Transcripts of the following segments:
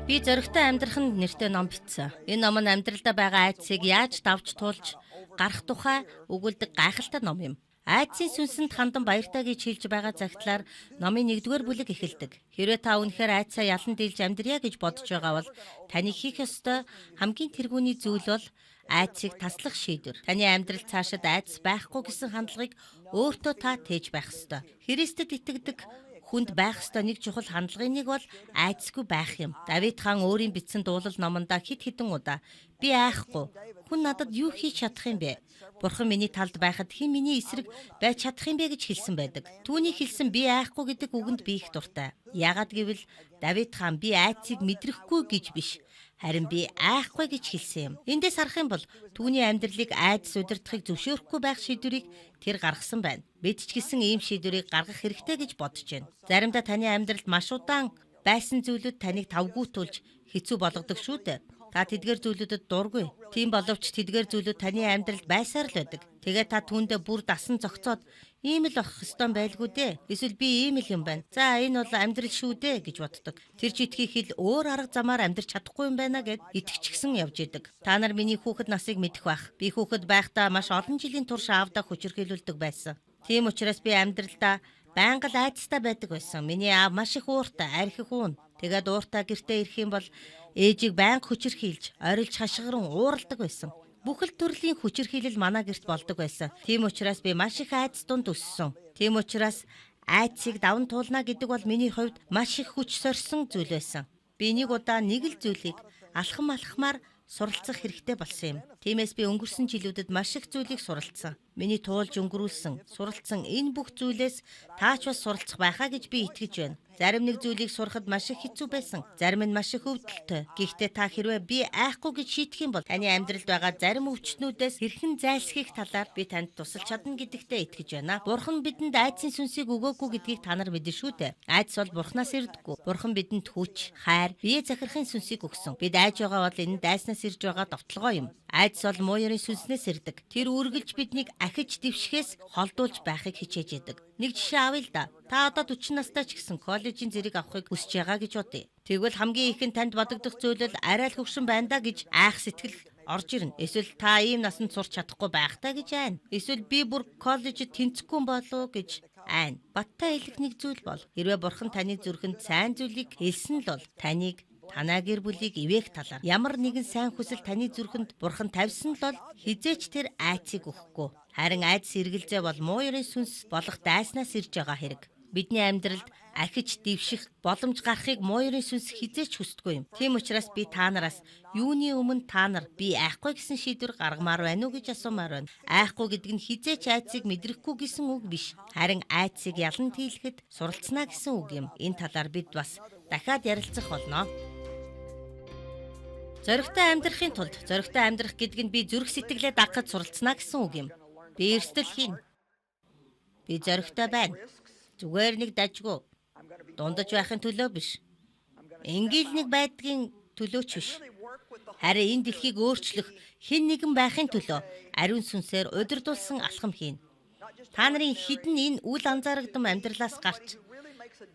Би зөрөгтэй амьдрахын нэртэй ном бичсэн. Энэ ном нь амьдралдаа байгаа айдсыг яаж давж туулж гарах тухай өгүүлдэг гайхалтай ном юм. Айдсын сүнсэнд хандан баяртай гэж хэлж байгаа цагтлаар номын 1-р бүлэг эхэлдэг. Хэрвээ та үнэхээр айдсаа ялан дийлж амьдрья гэж бодож байгаа бол таны хийх ёстой хамгийн тэргүүний зүйл бол айдсыг таслах шийдвэр. Таны амьдрал цаашид айдас байхгүй гэсэн хандлагыг өөртөө та тээж байх ёстой. Христэд итгэдэг хүнд байх ёстой нэг чухал хандлагын нэг бол айдсгүй байх юм. Давид хаан өөрийн бичсэн дуулал номондоо хэд хэдэн удаа би айхгүй. Хүн надад юу хийж чадах юм бэ? Бурхан миний талд байхад хэн миний эсрэг байж чадах юм бэ гэж хэлсэн байдаг. Түүний хэлсэн би айхгүй гэдэг үгэнд би их дуртай. Яагад гэвэл Давид хаан би айдсыг мэдрэхгүй гэж биш. Харин би айхгүй гэж хэлсэн юм. Эндээс харах юм бол түүний амьдралыг айдас удирдахыг зөвшөөрөхгүй байх шийдвэрийг тэр гаргасан байна. Бид ч гэсэн ийм шийдвэрийг гаргах хэрэгтэй гэж бодож байна. Заримдаа таны амьдралд маш удаан байсан зүйлүүд таныг тавгуутуулж хэцүү болгодог шүү дээ. Та тэдгээр зүйлүүдэд дургүй. Тийм боловч тэдгээр зүйлүүд таны амьдралд байсаар л байдаг. Тэгээ та түүндээ бүр дасан зогцоод ийм л байх ёстой байлгүй дээ. Эсвэл би ийм л юм байна. За энэ бол амьдрал шүү дээ гэж боддог. Тэр читгий хэл өөр арга замаар амьдрч чадахгүй юм байна гэд итгэчихсэн явж идэг. Та нар миний хүүхэд насыг мэдэх байх. Би хүүхэд байхдаа маш олон жилийн турш аавдаа хүчирхийлүүлдэг байсан. Тийм учраас би амьдралдаа байнга л айдастай байдаг байсан. Миний аав маш их ууртай, архих уун. Тэгээд ууртай гэртээ ирэх юм бол ээжийг байнга хүчирхийлж, орилж хашгиран уурладаг байсан. Бүхэл төрлийн хүчирхийлэл манай гэрт болдог байсан. Тийм учраас би маш их айдас дунд өссөн. Тийм учраас айдсыг даван туулна гэдэг бол миний хувьд маш их хүч сорьсон зүйл байсан. Би нэг удаа нэг л зүйлийг алхамаар суралцах хэрэгтэй болсон юм. Тиймээс би өнгөрсөн жилүүдэд маш их зүйлийг суралцсан. Миний туулж өнгөрүүлсэн, суралцсан энэ бүх зүйлээс таач бас суралцах байхаа гэж би итгэж байна. Зарим нэг зүйлийг сурахад маш их хэцүү байсан. Зарим нь маш их өвдөлтөй. Гэхдээ та хэрвээ би айхгүй гэж шийдэх юм бол таны амьдралд байгаа зарим өвчтнүүдээс хэрхэн зайлсхийх талаар би танд тусалж чадна гэдэгтээ итгэж байна. Бурхан бидэнд айдсын сүнсийг өгөөгүй гэдгийг та нар мэдэн шүү дээ. Айдас бол Бурханаас ирдэггүй. Бурхан бидэнд хүч, хайр, бие захирахын сүнсийг өгсөн. Бид айж байгаа бол энэ дайснаас ирж байгаа довтлогоо юм. Айдас бол муу ёрийн сүнснээс ирдэг. Тэр үргэлж биднийг ахиж дэвшихээс холдуулж байхыг хичээж яадаг. Нэг жишээ авъя л да. Та одоо 40 настай ч гэсэн коллежийн зэрэг авахыг хүсэж байгаа гэж бодъё. Тэгвэл хамгийн ихэнд танд бодогдох зүйл бол арай л хөвшин байна да гэж айх сэтгэл орж ирнэ. Эсвэл та ийм насанд сурч чадахгүй байхтай гэж айна. Эсвэл би бүр коллежид тэнцэхгүй болов гэж айна. Баттай хэлэх нэг зүйл бол хэрвээ Бурхан таны зүрхэнд сайн зүйлийг хэлсэн л бол таныг танаа гэр бүлийг ивэх талаар ямар нэгэн сайн хүсэл таны зүрхэнд Бурхан тавьсан л бол хизээч тэр айцыг өгөхгүй. Харин айдас эргэлзээ бол муу ёрийн сүнс болох дайснаас ирж байгаа хэрэг. Бидний амьдралд ахиж дэвших боломж гарахыг муу ёрийн сүнс хизээч хүсдэггүй юм. Тийм учраас би та нараас юуны өмнө та нар би айхгүй гэсэн шийдвэр гаргамаар байна уу гэж асуумаар байна. Айхгүй гэдэг нь хизээч айцыг мэдрэхгүй гэсэн үг биш. Харин айцыг ялан дийлэхэд суралцнаа гэсэн үг юм. Энэ талаар бид бас дахиад ярилцах болно. Зоригтой амьдрахын тулд зоригтой амьдрах гэдэг нь би зүрх сэтгэлээ дагахад суралцнаа гэсэн үг юм. Би эрсдэл хийн. Би зоригтой байна. Зүгээр нэг дажгүй. Дундаж байхын төлөө биш. Ингээл нэг байдгийн төлөөч биш. Харин энэ дэлхийг өөрчлөх хэн нэгэн байхын төлөө ариун сүнсээр удирдуулсан алхам хийн. Та нарын хідэн энэ үл анзаарагдсан амьдралаас гарч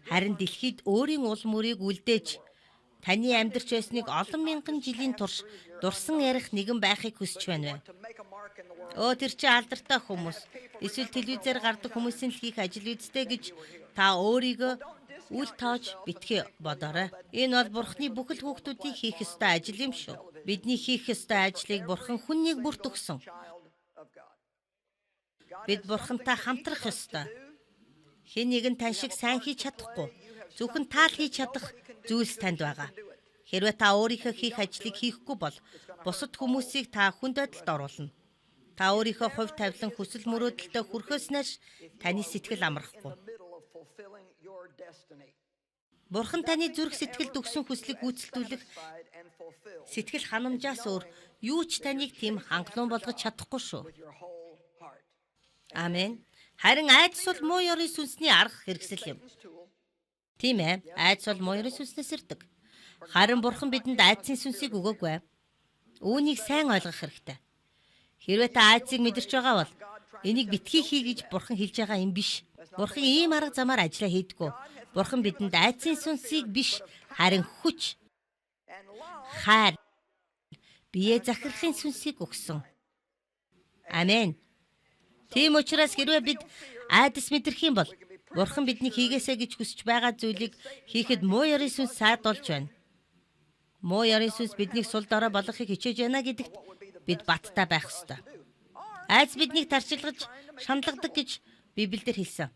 харин дэлхийд өөрийн ул мөрийг үлдээж таны амьдарч байсныг олон мянган жилийн турш дурсан ярих нэгэн байхыг хүсэж байна вэ? Тэр чинь алдартай хүмүүс. Эсвэл телевизээр гардаг хүмүүсийн л хийх ажил үсттэй гэж та өөрийгөө үл тоож битгий бодоорой. Энэ бол Бурханы бүхэл хүүхдүүдийн хийх ёстой ажил юм шүү. Бидний хийх ёстой ажлыг Бурхан хүннийг бүрт өгсөн. Бид Бурхантай хамтрах ёстой. Хэн нэгэн тань шиг сайн хийж чадахгүй. Зөвхөн таал хийж чадах зүйлс танд байгаа. Хэрвээ та өөрийнхөө хийх ажлыг хийхгүй бол бусад хүмүүсийг та хүнд байдалд оруулна. Та өөрийнхөө хувь тавилан хүсэл мөрөөдөлтөд хүрэхөөснөөс таны сэтгэл амрахгүй. Бурхан таны зүрх сэтгэлд өгсөн хүслийг гүйцэтгүүлэх сэтгэл ханамжаас өөр юу ч таныг тийм хангалуун болгож чадахгүй шүү. Амен. Харин айдас бол муу ёрийн сүнсний арга хэрэгсэл юм. Тийм ээ, айдас бол муу ёрийн сүнснээс ирдэг. Харин Бурхан бидэнд айдсын сүнсийг өгөөгүй. Үүнийг сайн ойлгох хэрэгтэй. Хэрвээ та айдсыг мэдэрч байгаа бол энийг битгий хий гэж Бурхан хэлж байгаа юм биш. Бурхан ийм арга замаар ажиллаа хийдэггүй. Бурхан бидэнд айдсын сүнсийг биш, харин хүч, хайр, бие захирахын сүнсийг өгсөн. Амен. Тийм учраас хэрвээ бид айдас мэдрэх юм бол Бурхан бидний хийгээсэй гэж хүсэж байгаа зүйлийг хийхэд муу ёрын сүнс сайд болж байна. Муу ёрын сүнс биднийг сул дорой болгохыг хичээж байна гэдэгт бид баттай байх ёстой. Айдас биднийг тарчилгаж, шаналгадаг гэж Библиэлд хэлсэн.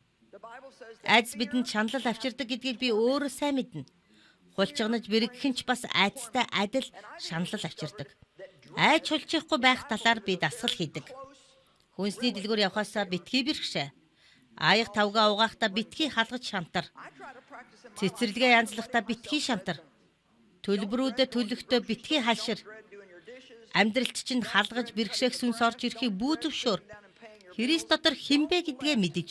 Айдас бидэнд шанал авчирдаг гэдгийг би өөрөө сайн мэднэ. Хулчгнаж бэрэгхэн ч бас айдастай адил шанал авчирдаг. Айж хулчихгүй байх талаар би дасгал хийдэг. Хүнсний дэлгүүр явхаасаа битгий бэрхшээ. Аяг тавгаа угаахта битгий халгаж шантар. Цэцэрлэгээ янзлахдаа битгий шантар. Төлбөрүүдэд төлөхдөө битгий халшир. Амьдралд чинь халгаж бэрхшээх сүнс орж ирэхийг бүү зөвшөөр. Христ дотор хинбэ гэдгээ мэдэж,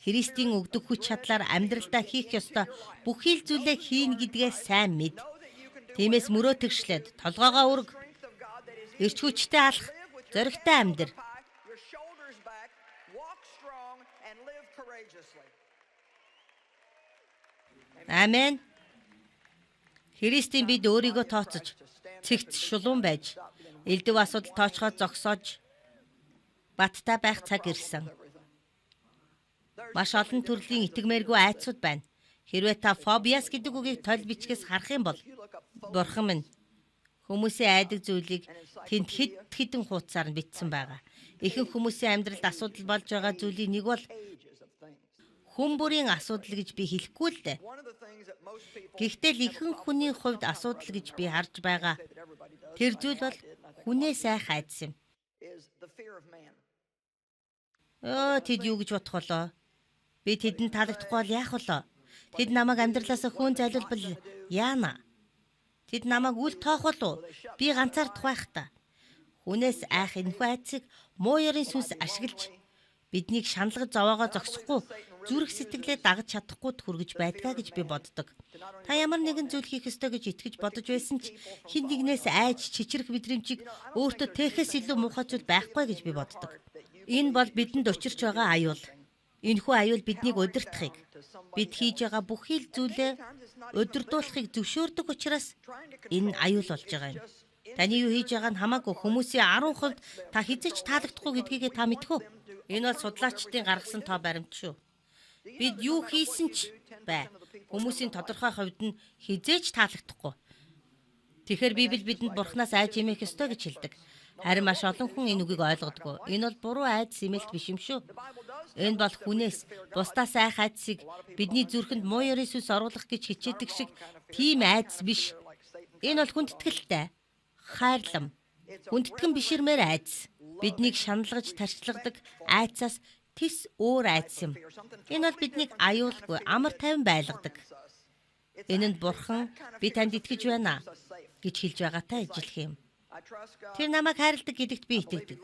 Христийн өгдөг хүч чадлаар амьдралдаа хийх ёстой бүхий л зүйлээ хийн гэдгээ сайн мэд. Тиймээс мөрөө тэгшлээд, толгоогоо өрг, эрч хүчтэй алах, зоригтой амьдр. Амен. Христийн бид өөрийгөө тооцож, цэгц шулуун байж, элдв асуудал тоочхоо зогсоож, баттай байх цаг ирсэн. Маш олон төрлийн итгэмээргүй айцуд байна. Хэрвээ та фобиас гэдэг үгийг тойл бичгээс харах юм бол Бурхан минь хүмүүсийн айдаг зүйлийг тэнд хэдэн хуудасаар нь бичсэн байгаа. Ихэнх хүмүүсийн амьдралд асуудал болж байгаа зүйлийн нэг бол хүн бүрийн асуудал гэж би хэлэхгүй л дээ. Гэхдээ л ихэнх хүний хувьд асуудал гэж би харж байгаа тэр зүйл бол хүнээ сайх айдас юм. Тэд юу гэж бодох болоо? Би тэдэнд таалагдахгүй бол яах болоо? Тэд намайг амьдралаасаа хөөн зайлуулбал яана? Тэд намайг үл тоох болов? Би ганцаардах байх та. Хүнээс айх энэхүү айдсыг муу ёрын сүнс ашиглаж биднийг шаналгаж зовоогоо зогсохгүй, зүрх сэтгэлээ дагаж чадахгүй хүргэж байдгаа гэж би боддог. Та ямар нэгэн зүйл хийх ёстой гэж итгэж бодож байсан ч хэн нэгнээс айж чичрэх мэдрэмжийг өөртөө тэхээс илүү муухай зүйл байхгүй гэж би боддог. Энэ бол бидэнд учирч байгаа аюул. Энэхүү аюул биднийг удирдахыг, бид хийж байгаа бүхий л зүйлээ удирдуулахыг зөвшөөрдөг учраас энэ аюул болж байгаа юм. Таны юу хийж байгаа нь хамаагүй, хүмүүсийн 10% та хизээч таалагдахгүй гэдгийг та мэдэх үү? Энэ бол судлаачдын гаргасан тоо баримт шүү. Бид юу хийсэн ч бай, хүмүүсийн тодорхой хувьд нь хизээч таалагдахгүй. Тэгэхээр Библи бидэнд Бурханаас айж эмээх ёстой гэж хэлдэг. Харин маш олон хүн энэ үгийг ойлгодоггүй. Энэ бол буруу айдас эмээлт биш юм шүү. Энэ бол хүнээс бусдаас айх айдсыг бидний зүрхэнд муу ёрын сүнс оруулах гэж хичээдэг шиг тийм айдас биш. Энэ бол хүндэтгэлтэй, хайрлам, хүндэтгэн биширмээр айдас. Биднийг шаналгаж тарчилгадаг айдсаас тис өөр айдас юм. Энэ бол биднийг аюулгүй, амар тайван байлгадаг. Энэ нь Бурхан би танд итгэж байна гэж хэлж байгаатай ижилх юм. Тэр намайг хайрладаг гэдэгт би итгэдэг.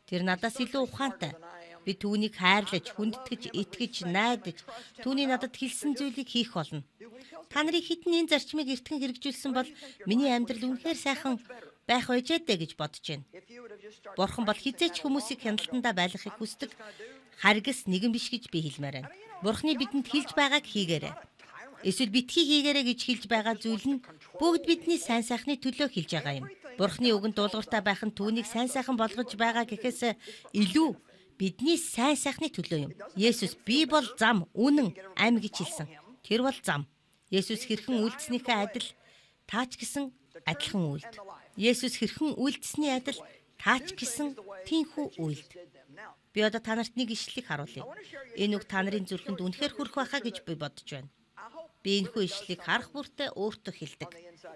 Тэр надаас илүү ухаантай. Би түүнийг хайрлаж, хүндэтгэж, итгэж, найдаж, түүний надад хэлсэн зүйлийг хийх болно. Та нарыг хитэн энэ зарчмыг эртхэн хэрэгжүүлсэн бол миний амьдрал үнэхээр сайхан байх байжээ гэж бодож байна. Бурхан бол хизээч хүмүүсийг хяналтандаа байлгахыг хүсдэг харгас нэгэн биш гэж би хэлмээр байна. Бурханы бидэнд хэлж байгааг хийгээрэй. Эсвэл битгий хийгээрэй гэж хэлж байгаа зүйл нь бүгд бидний сайн сайхны төлөө хэлж байгаа юм. Бурханы үгэнд дуулууртай байх нь түүнийг сайн сайхан болгож байгаа гэхээс илүү бидний сайн сайхны төлөө юм. Есүс би бол зам, үнэн, амь гэж хэлсэн. Тэр бол зам. Есүс хэрхэн үйлдэснийхээ адил таач гэсэн адилхан үйлд. Есүс хэрхэн үйлдэсний адил таач гэсэн тийхүү үйлд. Би одоо та нарт нэг ишлэлийг харуулъя. Энэ үг та нарын зүрхэнд үнэхээр хүрэх байхаа гэж би бодож байна. Би энэхүү ишлэлийг харах бүртээ өөртөө хэлдэг.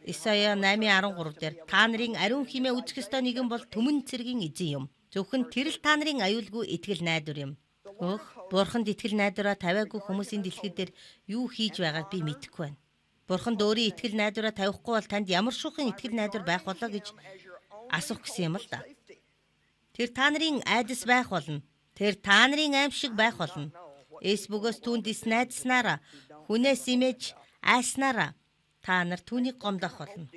Исая 8:13 дээр та нарын ариун хэмээ үзэх ёстой нэгэн бол түмэн цэргийн эзэн юм. Зөвхөн тэр л та нарын аюулгүй итгэл найдвар юм. Бурханд итгэл найдвараа тавиагүй хүмүүсийн дэлхий дээр юу хийж байгааг би мэдэхгүй байна. Бурханд өөрийн итгэл найдвараа тавихгүй бол танд ямар шуухан итгэл найдвар байх болоо гэж асуух гэсэн юм л да. Тэр та нарын айдас байх болно. Тэр та нарын аим шиг байх болно. Эс бөгөөс түүнд ис найдснараа, хүнээс имэж айснараа та нар түүнийг гомдох болно.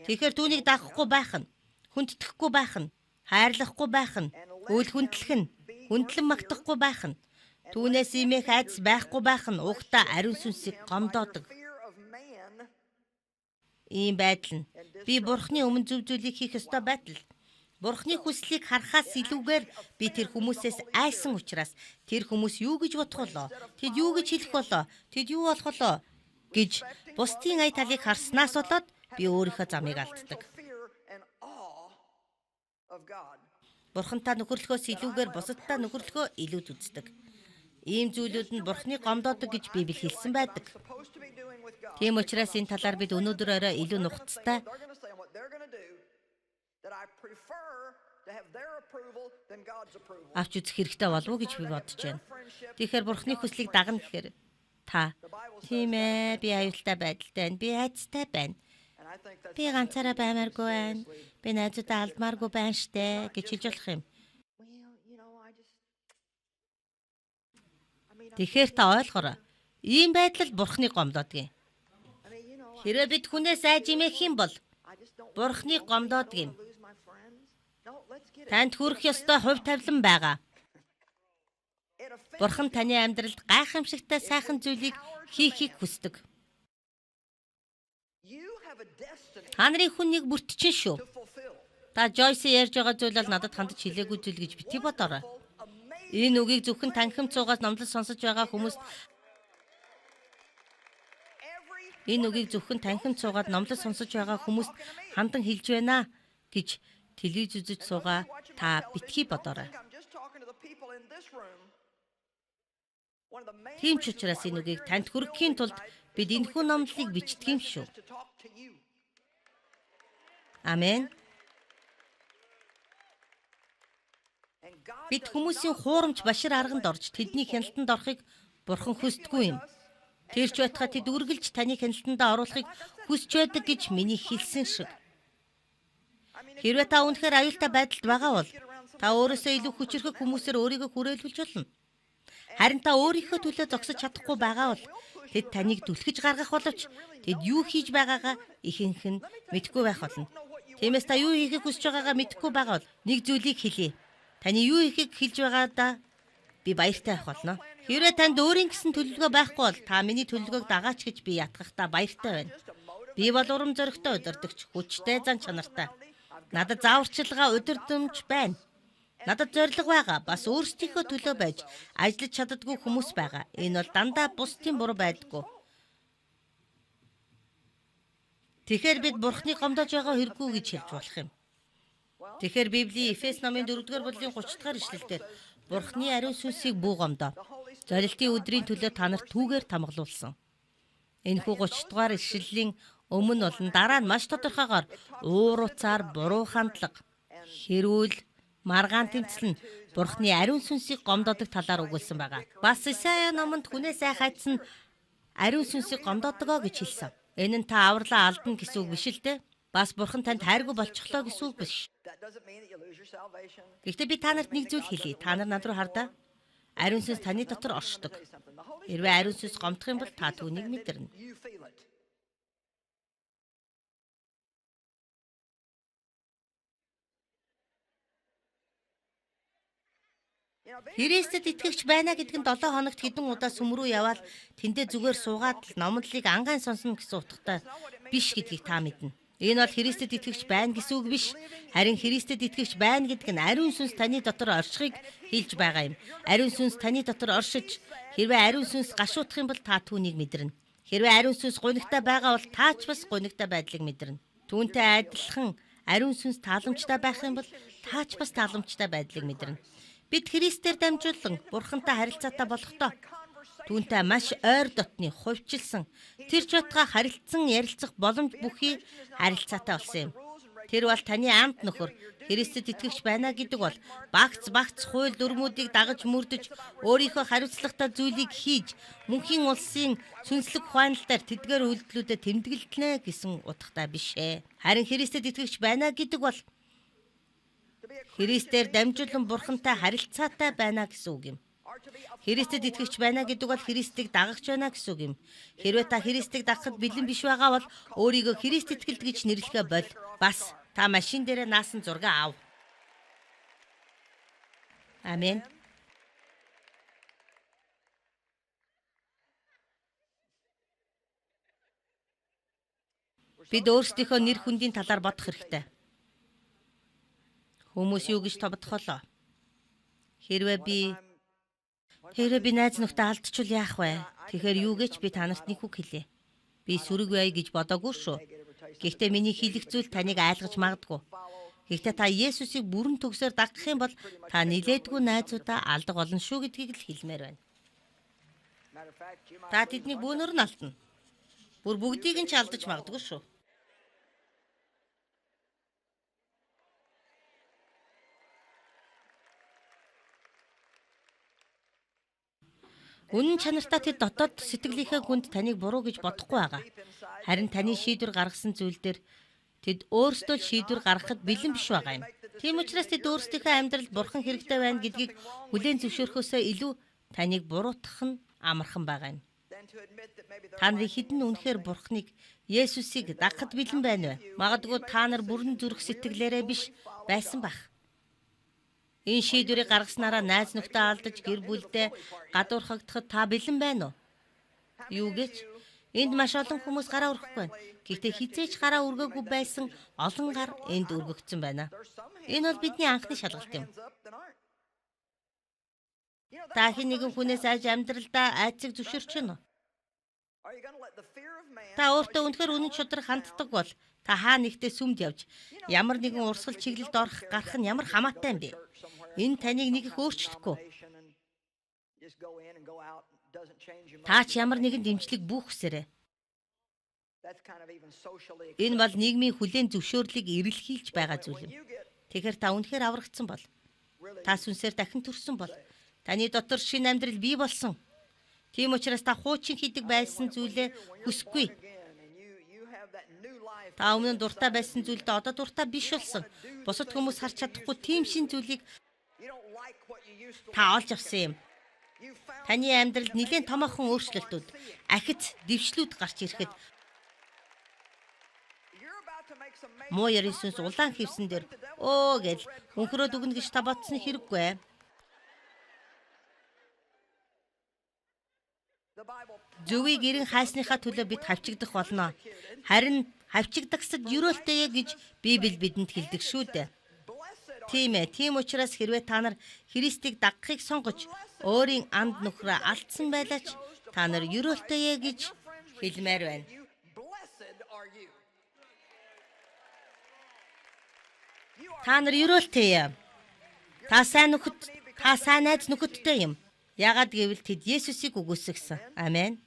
Тэгэхээр түүнийг дагахгүй байх нь, хүндэтгэхгүй байх нь, хайрлахгүй байх нь, үл хүндлэх нь, хүндлэн магтахгүй байх нь, түүнээс имэх айдас байхгүй байх нь угтаа ариун сүнсийг гомдоодог. Ийм байдал нь би Бурхны өмнө зөв зүйлийг хийх ёстой байдал. Бурхны хүслийг харахаас илүүгээр би тэр хүмүүсээс айсан учраас тэр хүмүүс юу гэж бодох болоо? Тэд юу гэж хэлэх болоо? Тэд юу болох болоо гэж бусдын ая талыг харснаас болоод би өөрийнхөө замыг алддаг. Бурхантай нөхөрлөхөөс илүүгээр бусадтай нөхөрлөхөө илүүд үздэг. Ийм зүйлүүд нь Бурхны гомдоодог гэж Библи хэлсэн байдаг. Тийм учраас энэ талаар бид өнөөдөр орой илүү нухацтай авч үзэх хэрэгтэй болов уу гэж би бодож байна. Тэгэхээр Бурхны хүслийг дагна гэхээр та тийм ээ би аюултай байдалтай байна. Би айцтай байна. Би ганцаараа баймааргүй байна. Би найзуудаа алдмааргүй байна штэ гэж хэлж болох юм. Тэгэхээр та ойлгоорой. Ийм байдал Бурхны гомдоодгийн. Хэрвээ бид хүнээс айж имэх юм бол Бурхны гомдоодгийн. Танд хүрэх ёстой хувь тавилан байгаа. Бурхан таны амьдралд гайхамшигтай сайхан зүйлийг хийхийг хүсдэг. Та нарын хүнийг бүртчин шүү. Та Жойс ярьж байгаа зүйл бол надад хандаж хэлээгүй зүйл гэж бити бодоорой. Энэ үгийг зөвхөн танхимд суугаад номлол сонсож байгаа хүмүүст хандан хэлж байна гэж телевиз үзэж суугаа та битгий бодоорой. Тийм ч учраас энэ үгийг танд хүргэхийн тулд бид энэхүү номлолыг бичдэг юм шүү. Амен. Бид хүмүүсийн хуурамч башир арганд орж тэдний хяналтанд орохыг Бурхан хүсдэггүй юм. Тэр ч байтугай тэд үргэлж таны хяналтандаа оруулахыг хүсч байдаг гэж миний хэлсэн шиг. Хэрвээ та үнэхээр аюултай байдалд байгаа бол та өөрөөсөө илүү хүчирхэг хүмүүсээр өөрийгөө хүрээлүүлж болно. Харин та өөрийнхөө төлөө зогсож чадахгүй байгаа бол тэд таныг түлхэж гаргах боловч тэд юу хийж байгаагаа ихэнх нь мэдэхгүй байх болно. Тиймээс та юу хийхийг хүсэж байгаагаа мэдэхгүй байгаа бол нэг зүйлийг хэлье. Таны юу хийхийг хэлж байгаадаа би баяртай байх болно. Хэрвээ танд өөрийн гэсэн төлөвлөгөө байхгүй бол та миний төлөвлөгөөг дагаач гэж би ятгахдаа баяртай байна. Би бол урам зоригтой удирдагч, хүчтэй зан чанартай. Надад зааварчилгаа удирдамж байна. Надад зориг байгаа. Бас өөрсдийнхөө төлөө байж ажиллаж чаддаггүй хүмүүс байгаа. Энэ бол дандаа бусдын буруу байдаггүй. Тэгэхээр бид Бурхны гомдоож байгаа хэрэггүй гэж хэлж болох юм. Тэгэхээр Библийн Эфес номын 4-р бүлгийн 30-р ишлэлдэр Бурхны ариун сүнсийг бүү гомдоо. Зорилтын өдрийн төлөө та нарт түүгээр тамгалуулсан. Энэхүү 30-р ишлэлийн өмнө болон дараа нь маш тодорхойгоор уур уцаар буруу хандлага, хэрүүл, маргаан тэмцэл нь Бурхны ариун сүнсийг гомдоодог талаар өгүүлсэн байгаа. Бас Исая номонд хүнээс айхайцсан ариун сүнсийг гомдоодгоо гэж хэлсэн. Энэ нь та авралаа алдна гэсэн үг биш л дээ. Бас Бурхан танд хайргүй болчихлоо гэсэн үг биш. Гэхдээ би та нарт нэг зүйл хэлье. Та нар над руу хардаа. Ариун сүнс таны дотор оршдог. Хэрвээ ариун сүнс гомдох юм бол та түүнийг мэдэрнэ. Христэд итгэгч байна гэдэг нь 7 хоногт хэдэн удаа сүм рүү яваал тэндээ зүгээр суугаад л номлолыг ангаан сонсно гэсэн утгатай биш гэдгийг та мэднэ. Энэ бол Христэд итгэгч байна гэсэн үг биш. Харин Христэд итгэгч байна гэдэг нь ариун сүнс таны дотор оршихыг хэлж байгаа юм. Ариун сүнс таны дотор оршиж хэрвээ ариун сүнс гашуудах юм бол та түүнийг мэдэрнэ. Хэрвээ ариун сүнс гунигтай байгаа бол та ч бас гунигтай байдлыг мэдэрнэ. Түүнтэй адилхан ариун сүнс тааламжтай байх юм бол та ч бас тааламжтай байдлыг мэдэрнэ. Бид Христээр дамжуулан Бурхантай харилцаатай болохдоо түүнтэй маш ойр дотны хувьчилсан тэр ч байтугай харилцсан ярилцах боломж бүхий харилцаатай болсон юм. Тэр бол таны амт нөхөр Христэд итгэгч байна гэдэг бол багц хууль дүрмүүдийг дагаж мөрдөж өөрийнхөө хариуцлагатай зүйлийг хийж мөнхийн улсын сүнслэг ухааналтаар тэдгээр үйлдэлүүдэд тэмдэглэнэ гэсэн утгатай биш ээ. Харин Христэд итгэгч байна гэдэг бол Христээр дамжуулан Бурхантай харилцаатай байна гэсэн үг юм. Христэд итгэгч байна гэдэг бол Христийг дагагч байна гэсэн үг юм. Хэрвээ та Христийг дагахад бэлэн биш байгаа бол өөрийгөө Христ итгэлд гэж нэрлэхэ бол бас та машин дээрээ наасан зураг аав. Амен. Бид өөрсдийнхөө нэр хүндийн талаар бодох хэрэгтэй. Хүмүүс юу гэж тодтолоо? Хэрвээ би найз нөхдөд алдчихвал яах вэ? Тэгэхээр юу гэж би танарт нэг үг хэлье. Би сүрэг бай гэж бодоогүй шүү. Гэхдээ миний хийх зүйл таныг айлгаж магадгүй. Гэхдээ та Есүсийг бүрэн төгсөөр дагах юм бол та нилээдгүй найзуудаа алдаг болно шүү гэдгийг л хэлмээр байна. Та тэдний бүүнөр нь алдна. Бүр бүгдийг нь ч алдаж магадгүй шүү. Үнэн чанартай тэд дотоод сэтгэлийнхээ хүнд таныг буруу гэж бодохгүй байгаа. Харин таны шийдвэр гаргасан зүйл дээр тэд өөрсдөө шийдвэр гаргахад бэлэн биш байгаа юм. Тийм учраас тэд өөрсдийнхөө амьдралд бурхан хэрэгтэй байна гэдгийг хүлээн зөвшөөрөхөөсөө илүү таныг буруутгах нь амархан байгаа юм. Та нарын хідэн үнэхээр бурханыг Есүсийг дагахад бэлэн байна вэ? Магадгүй та нар бүрэн зүрх сэтгэлээрээ биш байсан байх. Энэ шийдвэрийг гаргаснараа найз нөхдөд алдаж гэр бүлдээ гадуурхагдахад та бэлэн байна уу? Юу гэж? Энд маш олон хүмүүс гараа өргөхгүй байна. Гэхдээ хизээч гараа өргөөгүй байсан олон гар энд өргөгдсөн байна. Энэ бол бидний анхны шалгалт юм. Та хэн нэгэн хүнээс айж амьдралдаа айцыг зөвшөөрч байна уу? Та өөртөө үнэхээр үнэн чудраг ханддаг бол та хаа нэгтээ сүмд явж ямар нэгэн урсгал чиглэлд орох гарах нь ямар хамаатай юм бэ? Энэ таныг нэг их өөрчлөхгүй. Та ч ямар нэгэн дэмжлэг бүүх хүсээрэй. Энэ бол нийгмийн хүлээн зөвшөөрлийг эрэлхийлж байгаа зүйл юм. Тэгэхээр та үнэхээр аврагдсан бол, та сүнсээр дахин төрсөн бол, таны дотор шинэ амьдрал бий болсон. Тийм учраас та хуучин хийдэг байсан зүйлээ хүсэхгүй. Та өмнө нь дуртай байсан зүйлдээ одоо дуртай биш болсон. Бусад хүмүүс харж чадахгүй тийм шин зүйлийг та олж авсан юм. Таны амьдралд нэлээд томоохон өөрчлөлтүүд, ахиц дэвшлүүд гарч ирэхэд муу ярийн сүнс улаан хевсэн дээр гэл өнхрөөд өгнө гэж та бодсон хэрэггүй. Зөвийг эрен хайсныхаа төлөө бид хавчигдах болно. Харин хавчигдагсад юрөөлтэйе гэж Библи бидэнд хэлдэг шүү дээ. Тийм ээ. Тийм учраас хэрвээ та нар Христийг дагахыг сонгож өөрийн анд нөхрөө алдсан байлаач та нар юрөөлтэйе гэж хэлмээр байна. Та нар юрөөлтэйе. Та сайн найз нөхөдтэй юм. Яагаад гэвэл тэд Есүсийг үгүйсгсэн. Амен.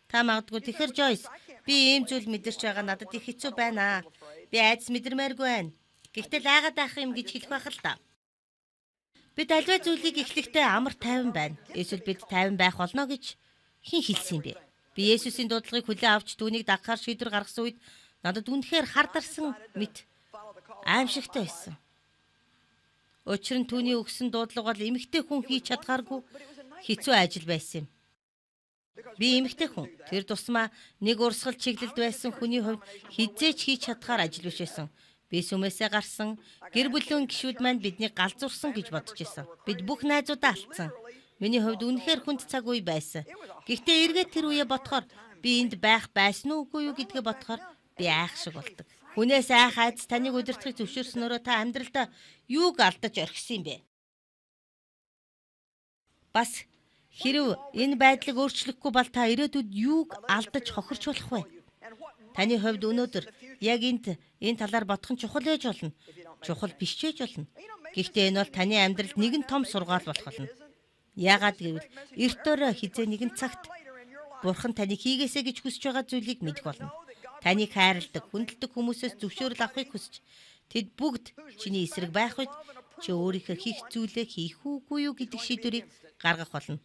Та магадгүй тэгэхэр Жойс, би ийм зүйл мэдэрч байгаа надад их хэцүү байна. Би айдас мэдэрмээргүй байна. Гэхдээ айгаад байх юм гэж хэлэх байх л та. Бид аливаа зүйлийг эхлэхдээ амар тайван байна. Эсвэл бид тайван байх болно гэж хэн хэлсэн юм бэ? Би Есүсийн дуудлагыг хүлээн авч түүнийг дагахаар шийдвэр гаргасан үед надад үнэхээр хардарсан мэт аимшигтай байсан. Учир нь түүний өгсөн дуудлага бол эмэгтэй хүн хийж чадхааргүй хэцүү ажил байсан юм. Би эмэгтэй хүн. Тэр тусмаа нэг урсгал чиглэлд байсан хүний хувьд хизээч хийж чадхаар ажил биш байсан. Би сүмээсээ гарсан гэр бүлийн гишүүд маань биднийг галзуурсан гэж бодож байсан. Бид бүх найзуудаа алдсан. Миний хувьд үнэхээр хүнд цаг үе байсан. Гэхдээ эргээд тэр үеэ бодохоор би энд байх байсан уугүй юу гэдгээ бодохоор би айх шиг болдог. Хүнээс айх айдас таныг удирдахыг зөвшөөрснөөрөө та амьдралдаа юуг алдаж орхисон юм бэ? Бас хэрв энэ байдлыг өөрчлөхгүй бол та ирээдүйд юуг алдаж хохирч болох вэ? Таны хувьд өнөөдөр яг энэ талаар бодох нь чухал ээж болно. Чухал биш ч ээж болно. Гэхдээ энэ бол таны амьдралд нэгэн том сургаал болох болно. Яагаад гэвэл эрт өрөө хизээ нэгэн цагт Бурхан таныг хийгээсэй гэж хүсэж байгаа зүйлийг мэдэх болно. Таныг хайрладаг, хүндэлдэг хүмүүсээс зөвшөөрөл авахыг хүсч тэд бүгд чиний эсрэг байх үед чи өөрийнхөө хийх зүйлээ хийх үгүй юу гэдэг шийдвэрийг гаргах болно.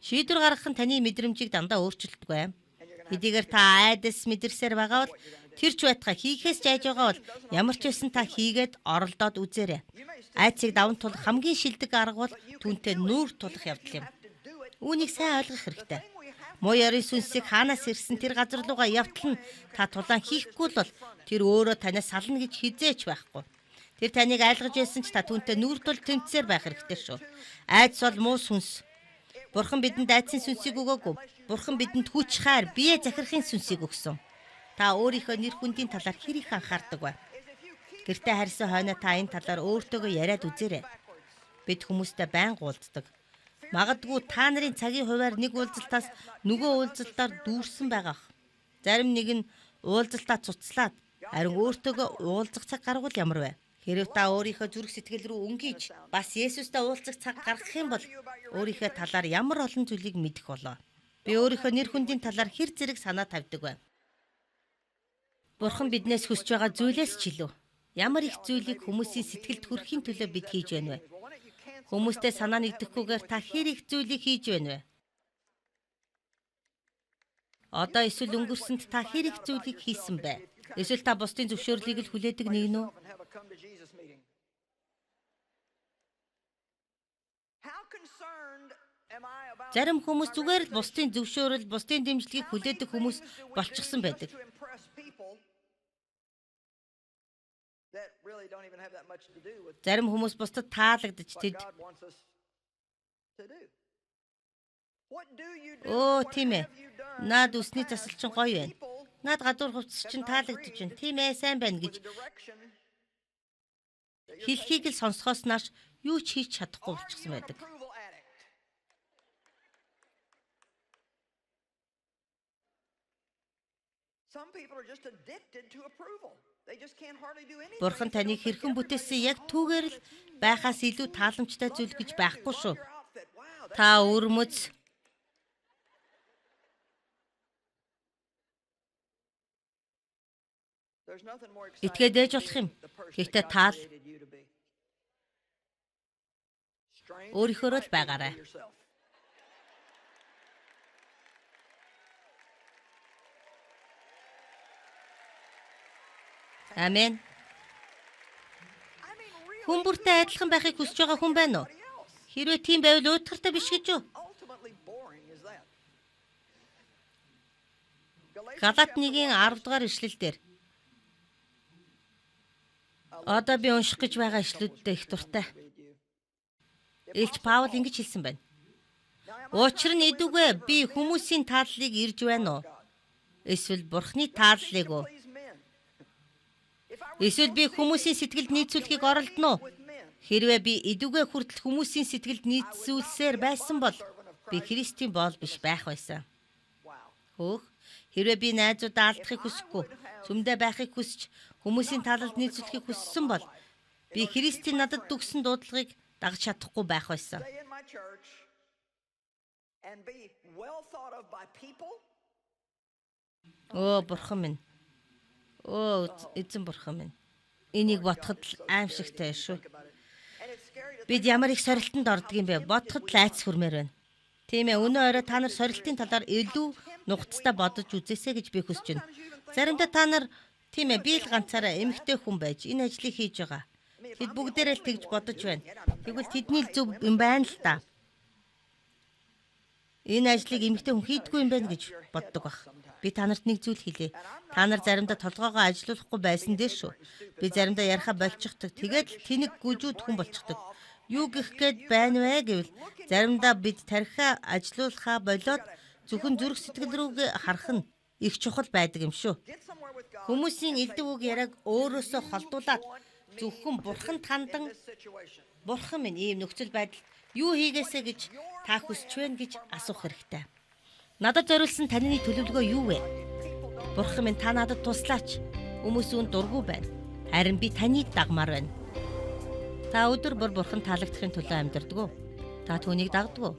Шийдвэр гаргах нь таны мэдрэмжийг дандаа өөрчилдөггүй. Хэдийгээр та айдас мэдэрсээр байгаа бол тэр ч байтугай хийхээс ч айж байгаа бол ямар ч байсан та хийгээд оролдоод үзээрэй. Айцыг даван тулах хамгийн шилдэг арга бол түүнтэй нүүр тулах явдал юм. Үүнийг сайн ойлгох хэрэгтэй. Муу ярийн сүнсийг хаанаас ирсэн тэр газар руугаа явтал нь та тулаан хийхгүй бол тэр өөрөө танаас сална гэж хизээч байхгүй. Тэр таныг айлгаж байсан ч та түүнтэй нүүр тул тэмцээр байх хэрэгтэй шүү. Айдас бол муу сүнс. Бурхан бидэнд айдсын сүнсийг өгөөгүй. Бурхан бидэнд хүч хайр, бие захирахын сүнсийг өгсөн. Та өөрийнхөө нэр хүндийн талаар хэр их анхаардаг вэ? Гэртээ харьсан хойно та энэ талаар өөртөөгөө яриад үзээрэй. Бид хүмүүстэй байнга уулздаг. Магадгүй та нарын цагийн хуваар нэг уулзалтаас нөгөө уулзалтаар дүүрсэн байгаах. Зарим нэг нь уулзалтаа цуцлаад харин өөртөөгөө уулзах цаг гаргавал ямар вэ? Хэрв та өөрийнхөө зүрх сэтгэл рүү өнгийж бас Есүстэй уулзах цаг гаргах юм бол өөрийнхөө талаар ямар олон зүйлийг мэдэх болоо. Би өөрийнхөө нэр хүндийн талаар хэр зэрэг санаа тавьдаг вэ? Бурхан биднээс хүсэж байгаа зүйлээс ч илүү ямар их зүйлийг хүмүүсийн сэтгэлд хүрэхийн төлөө бид хийж байна вэ? Хүмүүстэй санаа нэгдэхгүйгээр та хэр их зүйлийг хийж байна вэ? Одоо эсвэл өнгөрсөнд та хэр их зүйлийг хийсэн бэ? Эсвэл та бусдын зөвшөөрлийг л хүлээдэг нэг нь үү? Зарим хүмүүс зүгээр л бусдын зөвшөөрөл, бусдын дэмжлэгийг хүлээдэг хүмүүс болчихсон байдаг. Зарим хүмүүс бусдад таалагдж тэд тийм ээ. Наад үсний засал чинь гоё байна. Наад гадуур хувцас чинь таалагдж байна. Тийм ээ, сайн байна гэж хэлхийг л сонсохоос нааш юу ч хийж чадахгүй болчихсон байдаг. Бурхан таныг хэрхэн бүтээсэн яг түүгээр л байхаас илүү тааламжтай зүйл гэж байхгүй шүү. Та өрмөц итгээд ээж болох юм. Гэхдээ таал өөрийнхөө л байгаарай. Амен. Хүн бүртэй адилхан байхыг хүсэж байгаа хүн байна уу? Хэрвээ тийм байвал уйтгартай биш гэж юу? Галаат 1:10 дугаар ишлэлдэр одоо би унших гэж байгаа ишлүүдтэй их дуртай. Илч Паул ингэж хэлсэн байна. Учир нь эдүгэ би хүмүүсийн тааллыг ирж байна уу? Эсвэл Бурхны тааллыг уу? Эсвэл би хүмүүсийн сэтгэлд нийцүүлэхийг оролдоно уу? Хэрвээ би эдүгэ хүртэл хүмүүсийн сэтгэлд нийцүүлсээр байсан бол би Христийн боол биш байх байсан. Хөөх, хэрвээ би найзуудаа алдахыг хүсэхгүй, сүмдээ байхыг хүсч хүмүүсийн таалалд нийцүүлэхийг хүссэн бол би Христийн надад өгсөн дуудлагыг дагаж чадахгүй байх байсан. Бурхан минь. Эзэн бурхан минь. Энийг бодоход л аимшигтай шүү. Бид ямар их сорилтонд ордог юм бэ? Бодоход л айц хүрмээр байна. Тийм ээ, өнөө орой та нар сорилтын талаар илүү нухацтай бодож үзээсэй гэж би хүсэж байна. Заримдаа та нар тийм ээ, би л ганцаараа эмэгтэй хүн байж энэ ажлыг хийж байгаа. Тэд бүгдээрээ л тэгж бодож байна. Тэгвэл тэдний зөв юм байна л та. Энэ ажлыг эмэгтэй хүн хийдэггүй юм байна гэж боддог баг. Би та нарт нэг зүйл хэлье. Та нар заримдаа толгоогоо ажилуулахгүй байсан дээр шүү. Би заримдаа яриахаа болчихдог. Тэгээд л тэнэг гүжүүд хүн болчихдог. Юу гэх гээд байна вэ гэвэл заримдаа бид тархиа ажилуулахаа болоод зөвхөн зүрх сэтгэл рүүгээ харах нь их чухал байдаг юм шүү. Хүмүүсийн элдв үг яриаг өөрөөсөө холдуулаад зөвхөн бурханд хандан бурхан минь ийм нөхцөл байдал юу хийгээсэ гэж та хүсч байна гэж асуух хэрэгтэй. Надад зориулсан таны төлөвлөгөө юу вэ? Бурхан минь та надад туслаач. Хүмүүс үүнд дургүй байна. Харин би таныг дагмаар байна. Та өдөр бүр бурхан таалагдахын төлөө амьдардаг уу? Та түүнийг дагдаг уу?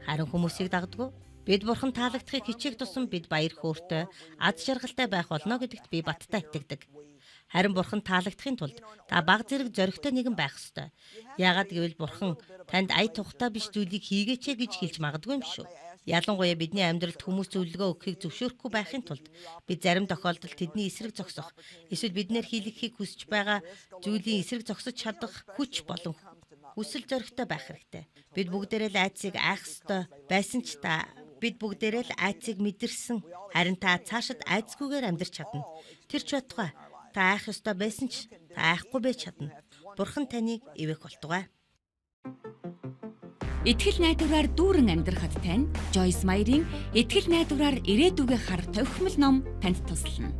Харин хүмүүсийг дагдаг уу? Бид бурхан таалагдахыг хичээх тусам бид баяр хөөртэй, аз жаргалтай байх болно гэдэгт би баттай итгэдэг. Харин бурхан таалагдахын тулд та баг зэрэг зоригтой нэгэн байх ёстой. Яагаад гэвэл бурхан танд ая тухтай биш зүйлийг хийгээч гэж хэлж магадгүй юм шүү. Ялангуяа бидний амьдралд хүмүүс зөвлөгөө өгөхийг зөвшөөрөхгүй байхын тулд бид зарим тохиолдолд тэдний эсрэг зогсох, эсвэл биднэр хийлгэхийг хүсэж байгаа зүйлийн эсрэг зогсож чадах хүч болон хүсэл зоригтой байх хэрэгтэй. Бид бүгдээрээ л айцыг айх ёстой байсан ч бид бүгдээрээ л айцыг мэдэрсэн. Харин та цаашид айцгүйгээр амьдрч чадна. Тэр ч байтугай. Та айх ёстой байсан ч та айхгүй байж чадна. Бурхан таныг ивэх болтугай. Итгэл найдвараар дүүрэн амьдрахад тань Joyce Meyer-ийн Итгэл найдвараар ирээдүгээ хар товхимол ном танд туслана.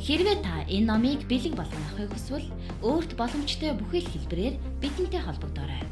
Хэрвээ та энэ номыг бэлэг болгохыг хүсвэл өөрт боломжтой бүхэл хэлбэрээр бидэнтэй холбогдоорой.